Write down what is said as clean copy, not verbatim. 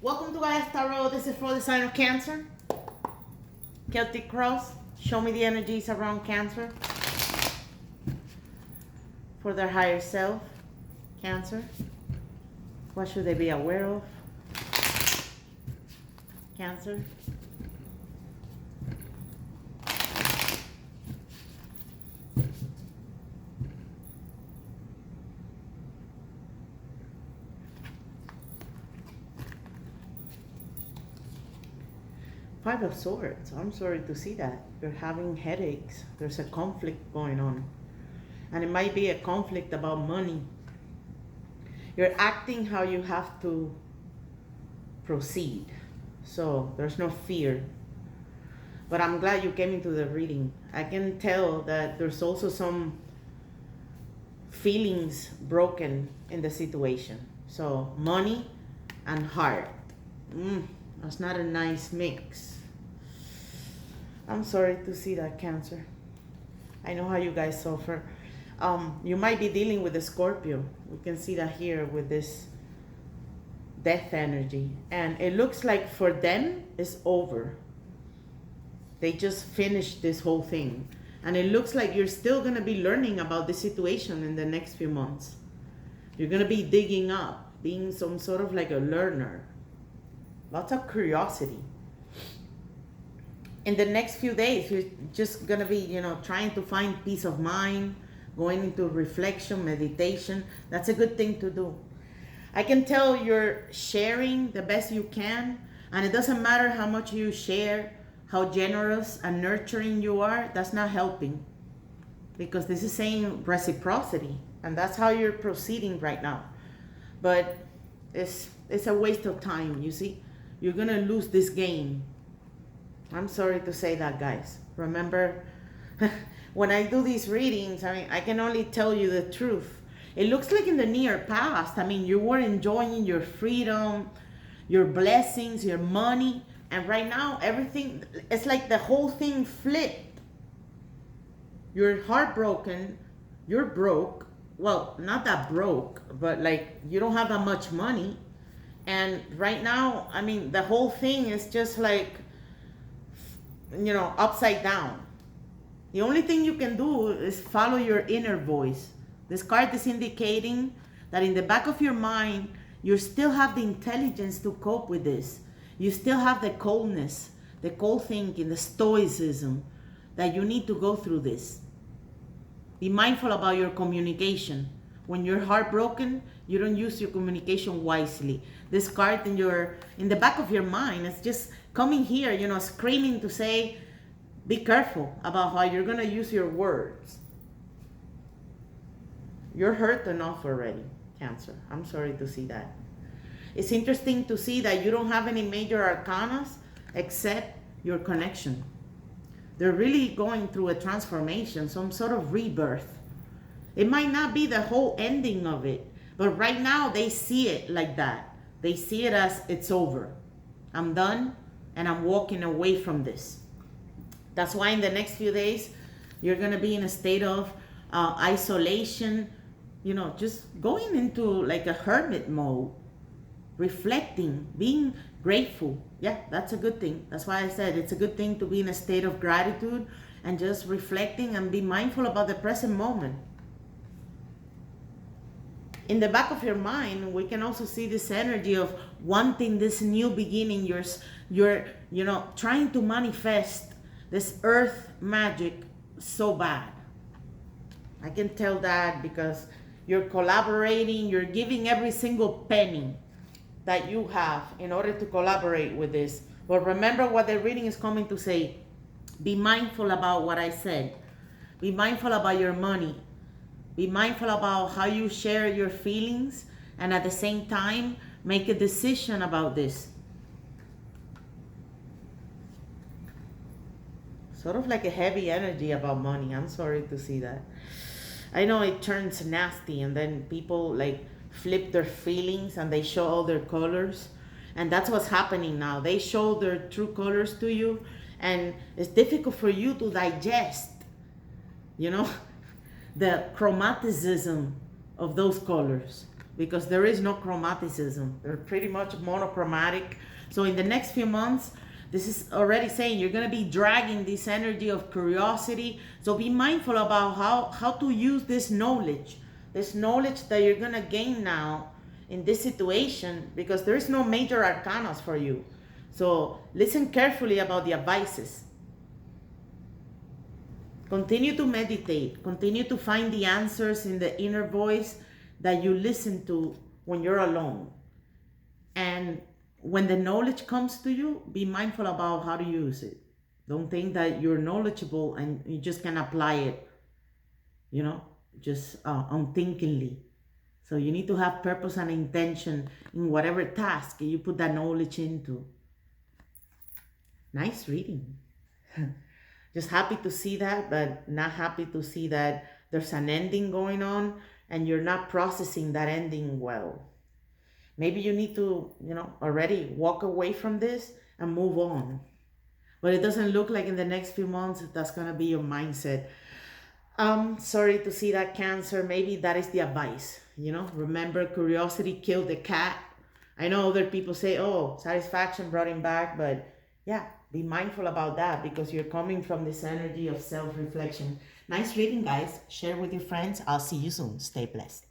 Welcome to Gaia Tarot. This is for the sign of Cancer. Celtic Cross. Show me the energies around Cancer. For their higher self. Cancer. What should they be aware of? Cancer. Five of Swords. I'm sorry to see that. You're having headaches. There's a conflict going on. And it might be a conflict about money. You're acting how you have to proceed. So there's no fear. But I'm glad you came into the reading. I can tell that there's also some feelings broken in the situation. So money and heart. That's not a nice mix. I'm sorry to see that, Cancer. I know how you guys suffer. You might be dealing with a Scorpio. We can see that here with this death energy. And it looks like for them, it's over. They just finished this whole thing. And it looks like you're still going to be learning about the situation in the next few months. You're going to be digging up, being some sort of like a learner. Lots of curiosity. In the next few days, you're just going to be, trying to find peace of mind, going into reflection, meditation. That's a good thing to do. I can tell you're sharing the best you can, and it doesn't matter how much you share, how generous and nurturing you are, that's not helping. Because this is saying reciprocity, and that's how you're proceeding right now. But it's a waste of time, you see. You're going to lose this game. I'm sorry to say that, guys. Remember, when I do these readings, I can only tell you the truth. It looks like in the near past, you were enjoying your freedom, your blessings, your money. And right now, everything, it's like the whole thing flipped. You're heartbroken. You're broke. Well, not that broke, but like you don't have that much money. And right now, the whole thing is just like, upside down. The only thing you can do is follow your inner voice. This card is indicating that in the back of your mind, you still have the intelligence to cope with this. You still have the coldness, the cold thinking, the stoicism that you need to go through this. Be mindful about your communication. When you're heartbroken, you don't use your communication wisely. This card in the back of your mind is just coming here, screaming to say, be careful about how you're going to use your words. You're hurt enough already, Cancer. I'm sorry to see that. It's interesting to see that you don't have any major arcanas except your connection. They're really going through a transformation, some sort of rebirth. It might not be the whole ending of it, but right now they see it like that. They see it as it's over. I'm done and I'm walking away from this. That's why in the next few days, you're going to be in a state of isolation, just going into like a hermit mode, reflecting, being grateful. Yeah, that's a good thing. That's why I said it's a good thing to be in a state of gratitude and just reflecting and be mindful about the present moment. In the back of your mind, we can also see this energy of wanting this new beginning. You're trying to manifest this earth magic so bad. I can tell that because you're collaborating, you're giving every single penny that you have in order to collaborate with this. But remember what the reading is coming to say. Be mindful about what I said. Be mindful about your money. Be mindful about how you share your feelings, and at the same time, make a decision about this. Sort of like a heavy energy about money. I'm sorry to see that. I know it turns nasty, and then people like flip their feelings and they show all their colors. And that's what's happening now. They show their true colors to you, and it's difficult for you to digest, the chromaticism of those colors. because there is no chromaticism. They're pretty much monochromatic. So in the next few months, this is already saying you're going to be dragging this energy of curiosity. So be mindful about how to use this knowledge that you're going to gain now in this situation, because there is no major arcanas for you. So listen carefully about the advices. Continue to meditate. Continue to find the answers in the inner voice that you listen to when you're alone. And when the knowledge comes to you, be mindful about how to use it. Don't think that you're knowledgeable and you just can apply it, just unthinkingly. So you need to have purpose and intention in whatever task you put that knowledge into. Nice reading. Just happy to see that, but not happy to see that there's an ending going on and you're not processing that ending well. Maybe you need to, already walk away from this and move on. But it doesn't look like in the next few months that's going to be your mindset. Sorry to see that, Cancer. Maybe that is the advice. Remember, curiosity killed the cat. I know other people say, oh, satisfaction brought him back, but yeah, be mindful about that, because you're coming from this energy of self-reflection. Nice reading, guys. Share with your friends. I'll see you soon. Stay blessed.